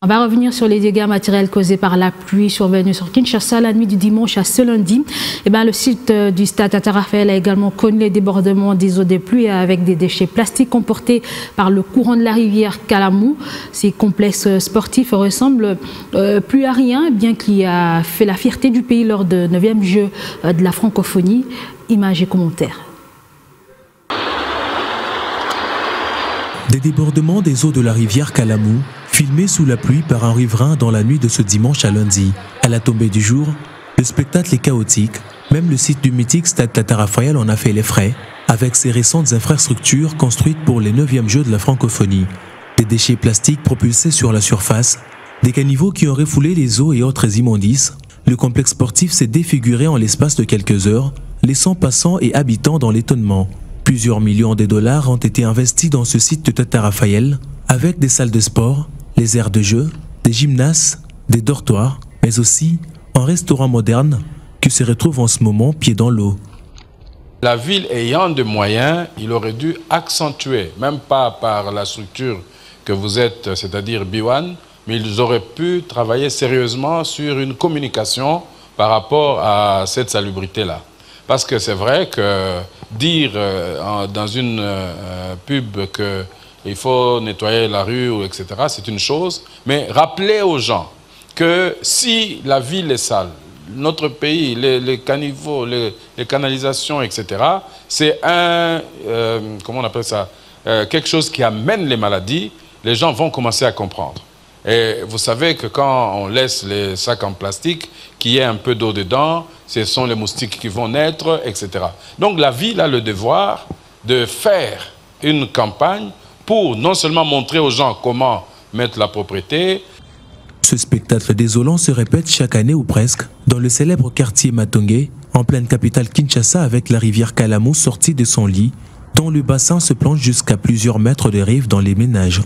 On va revenir sur les dégâts matériels causés par la pluie survenue sur Kinshasa la nuit du dimanche à ce lundi. Le site du stade Tata Raphaël a également connu les débordements des eaux de pluie avec des déchets plastiques emportés par le courant de la rivière Kalamou. Ces complexes sportifs ressemblent plus à rien, bien qu'il a fait la fierté du pays lors de 9e Jeux de la francophonie. Images et commentaires. Des débordements des eaux de la rivière Kalamou, filmés sous la pluie par un riverain dans la nuit de ce dimanche à lundi. À la tombée du jour, le spectacle est chaotique. Même le site du mythique stade Tata Raphaël en a fait les frais, avec ses récentes infrastructures construites pour les 9e Jeux de la francophonie. Des déchets plastiques propulsés sur la surface, des caniveaux qui ont refoulé les eaux et autres immondices. Le complexe sportif s'est défiguré en l'espace de quelques heures, laissant passants et habitants dans l'étonnement. Plusieurs millions de dollars ont été investis dans ce site de Tata Raphaël, avec des salles de sport, les aires de jeu, des gymnases, des dortoirs, mais aussi un restaurant moderne qui se retrouve en ce moment pied dans l'eau. La ville ayant des moyens, il aurait dû accentuer, même pas par la structure que vous êtes, c'est-à-dire B1, mais ils auraient pu travailler sérieusement sur une communication par rapport à cette salubrité-là. Parce que c'est vrai que dire dans une pub qu'il faut nettoyer la rue, etc., c'est une chose. Mais rappeler aux gens que si la ville est sale, notre pays, les caniveaux, les canalisations, etc., c'est comment on appelle ça, quelque chose qui amène les maladies, les gens vont commencer à comprendre. Et vous savez que quand on laisse les sacs en plastique, qu'il y ait un peu d'eau dedans, ce sont les moustiques qui vont naître, etc. Donc la ville a le devoir de faire une campagne pour non seulement montrer aux gens comment mettre la propreté. Ce spectacle désolant se répète chaque année ou presque dans le célèbre quartier Matongé, en pleine capitale Kinshasa, avec la rivière Kalamou sortie de son lit, dont le bassin se plonge jusqu'à plusieurs mètres de rive dans les ménages.